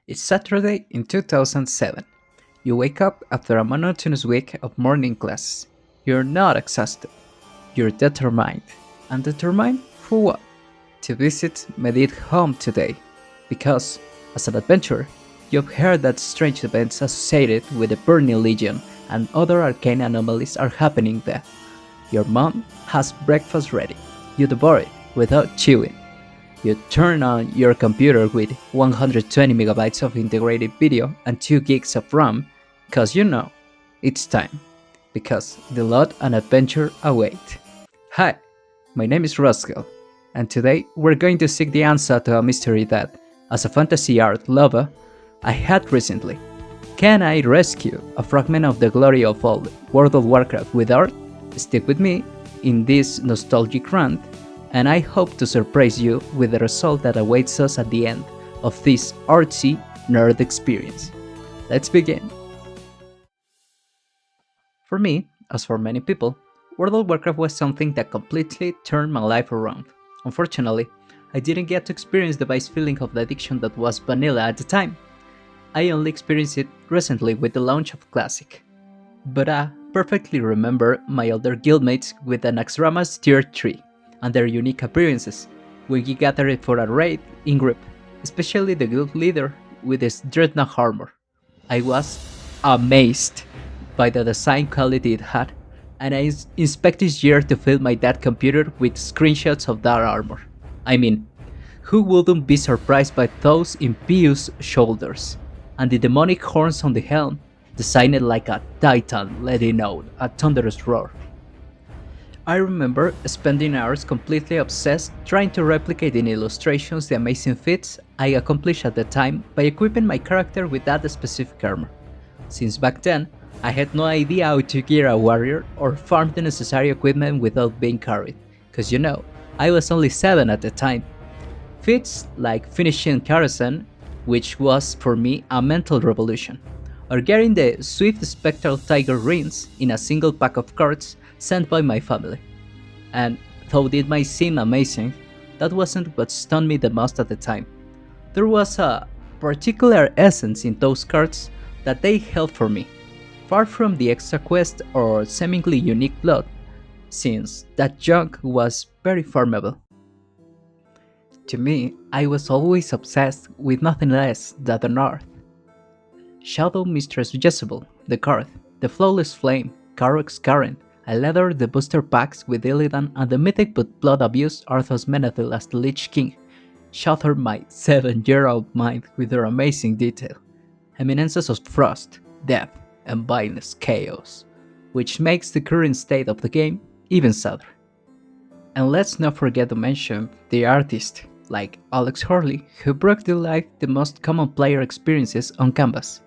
It's Saturday in 2007. You wake up after a monotonous week of morning classes. You're not exhausted. You're determined. And determined for what? To visit Medit home today. Because, as an adventurer, you've heard that strange events associated with the Burning Legion and other arcane anomalies are happening there. Your mom has breakfast ready. You devour it without chewing. You turn on your computer with 120 megabytes of integrated video and 2 gigs of RAM, cause you know, it's time. Because the lot and adventure await. Hi, my name is Roscoe, and today we're going to seek the answer to a mystery that, as a fantasy art lover, I had recently. Can I rescue a fragment of the glory of old World of Warcraft with art? Stick with me in this nostalgic rant, and I hope to surprise you with the result that awaits us at the end of this artsy nerd experience. Let's begin. For me, as for many people, World of Warcraft was something that completely turned my life around. Unfortunately, I didn't get to experience the vice feeling of the addiction that was vanilla at the time. I only experienced it recently with the launch of Classic. But I perfectly remember my older guildmates with the Naxxrama's Tier 3 and their unique appearances when we gathered for a raid in group, especially the guild leader with his dreadnought armor. I was amazed by the design quality it had, and I inspected his gear to fill my dad computer with screenshots of that armor. I mean, who wouldn't be surprised by those impious shoulders, and the demonic horns on the helm, designed like a titan letting out a thunderous roar. I remember spending hours completely obsessed trying to replicate in illustrations the amazing feats I accomplished at the time by equipping my character with that specific armor. Since back then, I had no idea how to gear a warrior or farm the necessary equipment without being carried, cause you know, I was only 7 at the time. Feats like finishing Karazhan, which was for me a mental revolution, or getting the Swift Spectral Tiger rings in a single pack of cards sent by my family. And though it might seem amazing, that wasn't what stunned me the most at the time. There was a particular essence in those cards that they held for me, far from the extra quest or seemingly unique plot, since that junk was very farmable. To me, I was always obsessed with nothing less than the North. Shadow Mistress Jezebel, the card, the Flawless Flame, Karok's Karen, I leathered the booster packs with Illidan and the mythic but blood-abused Arthas Menethil as the Lich King, shattered my 7-year-old mind with their amazing detail. Eminences of Frost, Death, and Violence Chaos, which makes the current state of the game even sadder. And let's not forget to mention the artists, like Alex Hurley, who brought to life the most common player experiences on canvas,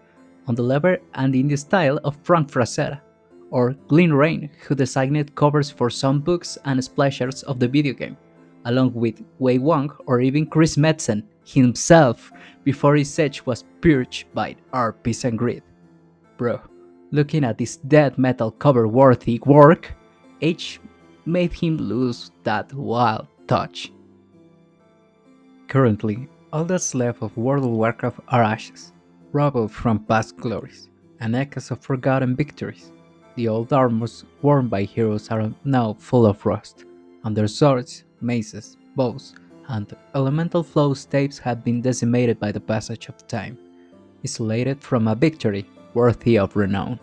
on the level and in the style of Frank Frazetta, or Glenn Rain, who designed covers for some books and splashers of the video game, along with Wei Wang or even Chris Metzen himself before his edge was purged by art, peace and greed. Bro, looking at this death metal cover-worthy work, age made him lose that wild touch. Currently, all that's left of World of Warcraft are ashes, rubble from past glories, and echoes of forgotten victories. The old armors worn by heroes are now full of rust, and their swords, maces, bows, and elemental flow staves have been decimated by the passage of time, isolated from a victory worthy of renown.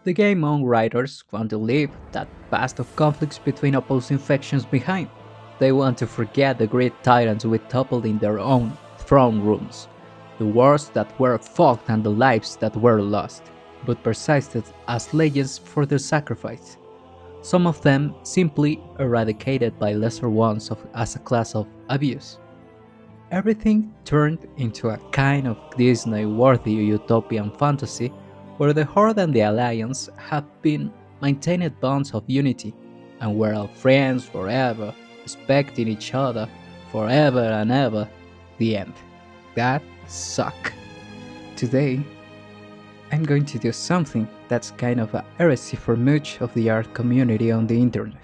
The game own writers want to leave that past of conflicts between opposing factions behind. They want to forget the great tyrants we toppled in their own throne rooms, the wars that were fought and the lives that were lost, but persisted as legends for their sacrifice. Some of them simply eradicated by lesser ones as a class of abuse. Everything turned into a kind of Disney-worthy utopian fantasy where the Horde and the Alliance have been maintained bonds of unity, and we're all friends forever, respecting each other forever and ever. The end. That suck. Today, I'm going to do something that's kind of a heresy for much of the art community on the internet.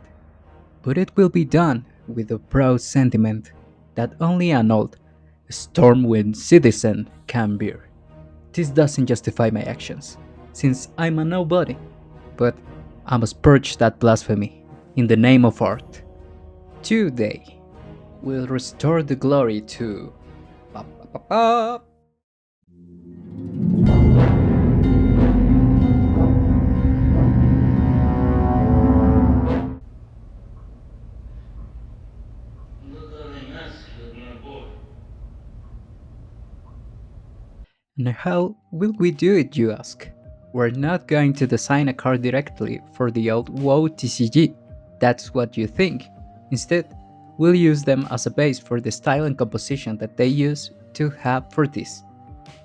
But it will be done with a proud sentiment that only an old, Stormwind citizen can bear. This doesn't justify my actions, since I'm a nobody, but I must purge that blasphemy in the name of art. Today, we'll restore the glory to. Pa, pa, pa, pa. And how will we do it, you ask? We're not going to design a car directly for the old WoW TCG. That's what you think. Instead, we'll use them as a base for the style and composition that they use to have for this,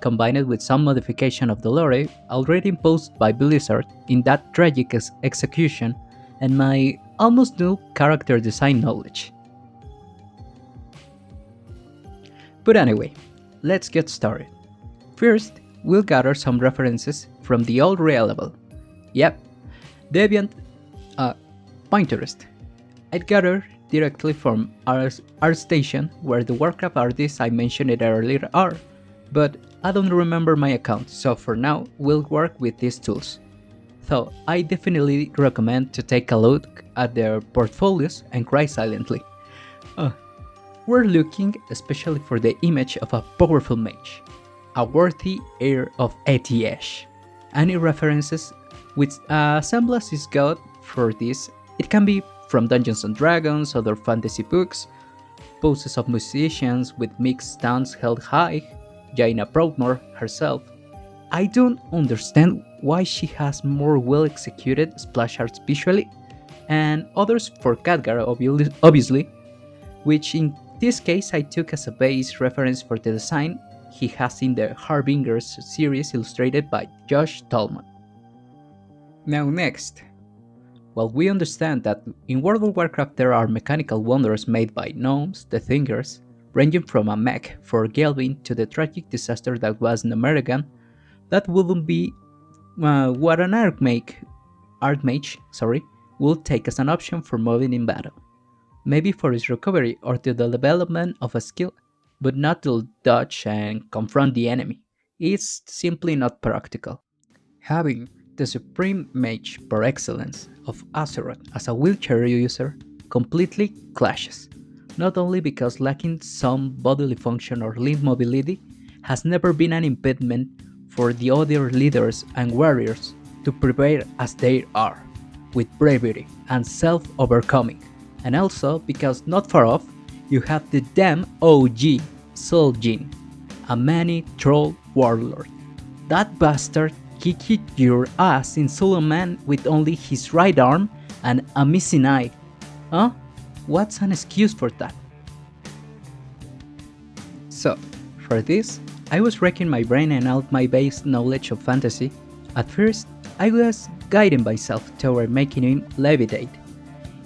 combined with some modification of the lore already imposed by Blizzard in that tragic execution and my almost new character design knowledge. But anyway, let's get started. First, we'll gather some references from the old reliable. Yep, Deviant, Pinterest. I'd gather directly from ArtStation, where the Warcraft artists I mentioned earlier are, but I don't remember my account, so for now we'll work with these tools. Though I definitely recommend to take a look at their portfolios and cry silently. We're looking especially for the image of a powerful mage, a worthy heir of Etiash. Any references with semblance is good for this. It can be from Dungeons and Dragons, other fantasy books, poses of musicians with mixed stance held high, Jaina Proudmore herself. I don't understand why she has more well executed splash arts visually, and others for Khadgar obviously, which in this case I took as a base reference for the design he has in the Harbingers series illustrated by Josh Tallman. Now next, while we understand that in World of Warcraft there are mechanical wonders made by gnomes, the Thingers, ranging from a mech for Gelvin to the tragic disaster that was Namerrigan, that wouldn't be what an Archmage will take as an option for moving in battle. Maybe for his recovery or to the development of a skill, but not to dodge and confront the enemy. It's simply not practical. Having the supreme mage par excellence of Azeroth as a wheelchair user completely clashes, not only because lacking some bodily function or limb mobility has never been an impediment for the other leaders and warriors to prepare as they are, with bravery and self-overcoming, and also because not far off you have the damn OG Sol'Jin, a many-troll warlord. That bastard kicked your ass in Solomon with only his right arm and a missing eye. Huh? What's an excuse for that? So, for this, I was racking my brain and out my base knowledge of fantasy. At first, I was guiding myself toward making him levitate,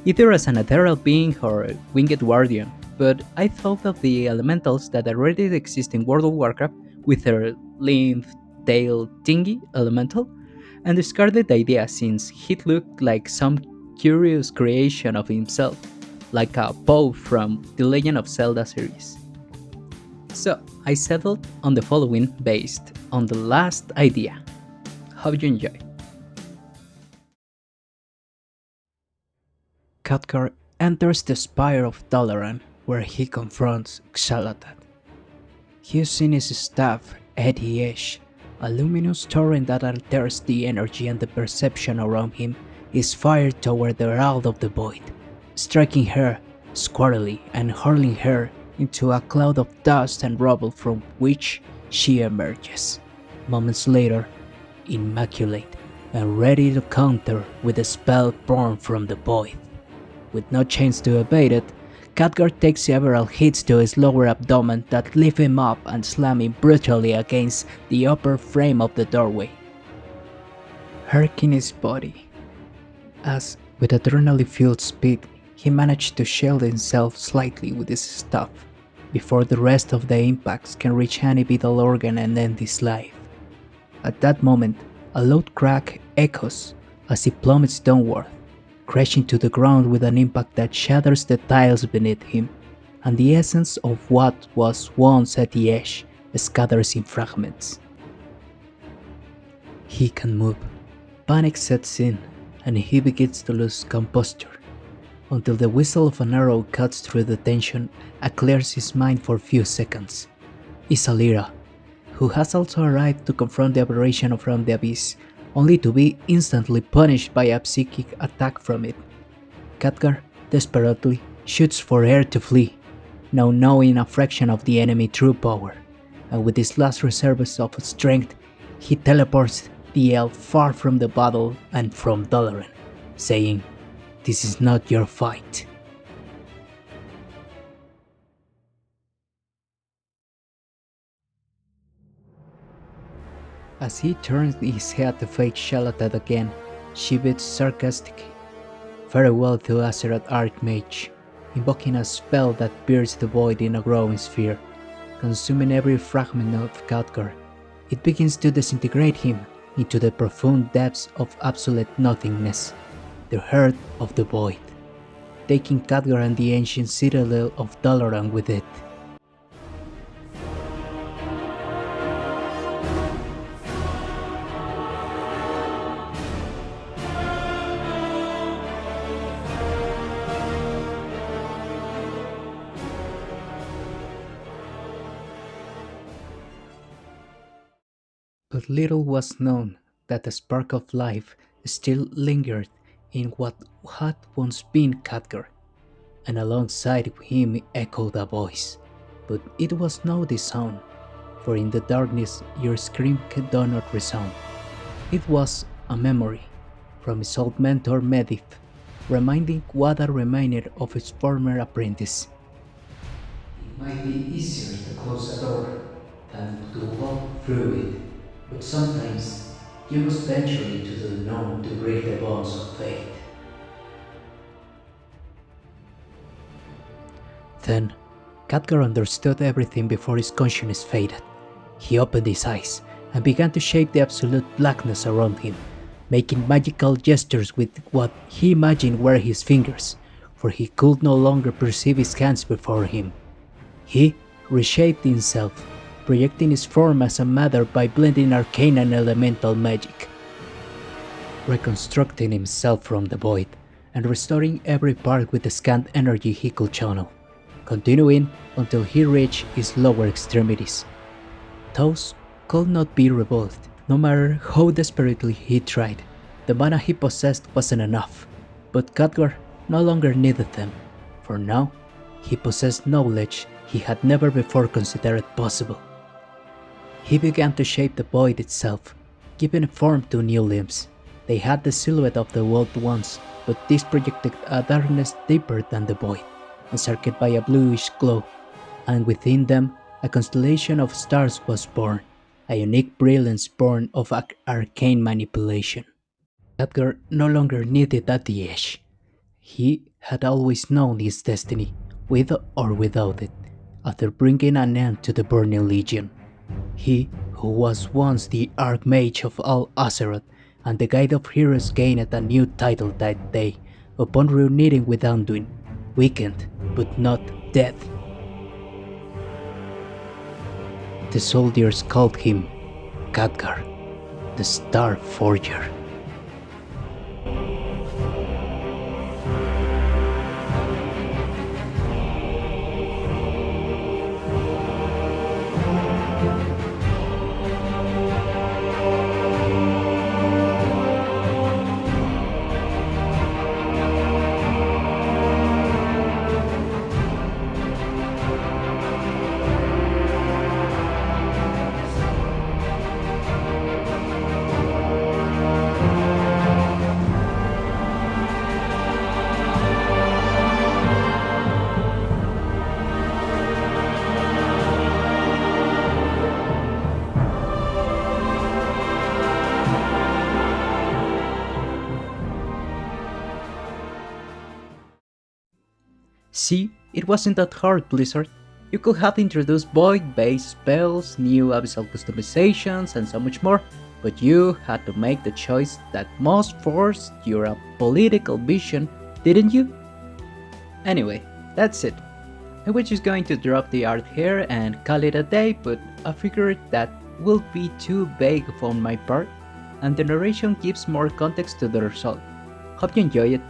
either as an ethereal being or a winged guardian, but I thought of the elementals that already exist in World of Warcraft with their lymph, tail, thingy elemental, and discarded the idea since he'd looked like some curious creation of himself, like a Poe from the Legend of Zelda series. So, I settled on the following based on the last idea. Hope you enjoy. Khadgar enters the Spire of Dalaran, where he confronts Xal'atath. Using his staff, Etiash, a luminous torrent that alters the energy and the perception around him, is fired toward the Herald of the Void, striking her squarely and hurling her into a cloud of dust and rubble from which she emerges. Moments later, immaculate and ready to counter with a spell born from the void. With no chance to evade it, Khadgar takes several hits to his lower abdomen that lift him up and slam him brutally against the upper frame of the doorway, hurting his body. As, with adrenaline fueled speed, he managed to shield himself slightly with his staff, before the rest of the impacts can reach any vital organ and end his life. At that moment, a loud crack echoes as he plummets downward, crashing to the ground with an impact that shatters the tiles beneath him. and the essence of what was once at the edge scatters in fragments. He can move. Panic sets in, and he begins to lose composure, until the whistle of an arrow cuts through the tension and clears his mind for a few seconds. Isalira, who has also arrived to confront the aberration from the abyss, only to be instantly punished by a psychic attack from it. Khadgar desperately shoots for air to flee, now knowing a fraction of the enemy's true power, and with his last reserves of strength, he teleports the elf far from the battle and from Dalaran, saying, "This is not your fight." As he turns his head to face Shalatat again, she bids sarcastically, "Farewell to Azeroth Archmage," invoking a spell that pierces the void in a growing sphere, consuming every fragment of Khadgar. It begins to disintegrate him into the profound depths of absolute nothingness, the heart of the void, taking Khadgar and the ancient citadel of Dalaran with it. But little was known that a spark of life still lingered in what had once been Khadgar, and alongside him echoed a voice. But it was no the sound, for in the darkness your scream could not resound. It was a memory from his old mentor Medivh, reminding Wada remained of his former apprentice. It might be easier to close a door than to walk through it, but sometimes you must venture into the unknown to break the bonds of fate. Then, Khadgar understood everything before his consciousness faded. He opened his eyes and began to shape the absolute blackness around him, making magical gestures with what he imagined were his fingers, for he could no longer perceive his hands before him. He reshaped himself, projecting his form as a matter by blending arcane and elemental magic, reconstructing himself from the void and restoring every part with the scant energy he could channel, continuing until he reached his lower extremities. Those could not be revolved, no matter how desperately he tried. The mana he possessed wasn't enough, but Khadgar no longer needed them, for now he possessed knowledge he had never before considered possible. He began to shape the void itself, giving form to new limbs. They had the silhouette of the world once, but this projected a darkness deeper than the void, encircled by a bluish glow, and within them a constellation of stars was born, a unique brilliance born of arcane manipulation. Khadgar no longer needed at the edge. He had always known his destiny, with or without it, after bringing an end to the Burning Legion. He, who was once the Archmage of all Azeroth and the Guide of Heroes, gained a new title that day upon reuniting with Anduin, weakened but not dead. The soldiers called him Khadgar, the Star Forger. See, it wasn't that hard, Blizzard. You could have introduced void-based spells, new abyssal customizations, and so much more, but you had to make the choice that most forced your political vision, didn't you? Anyway, that's it. I was just going to drop the art here and call it a day, but I figured that will be too vague on my part, and the narration gives more context to the result. Hope you enjoy it.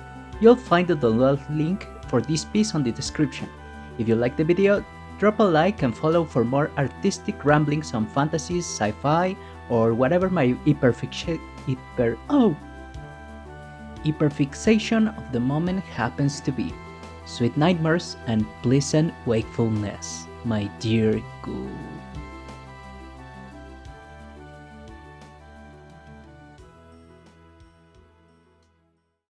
You'll find the download link for this piece on the description. If you like the video, drop a like and follow for more artistic ramblings on fantasies, sci-fi, or whatever my hyperfixation of the moment happens to be. Sweet nightmares and pleasant wakefulness, my dear ghoul.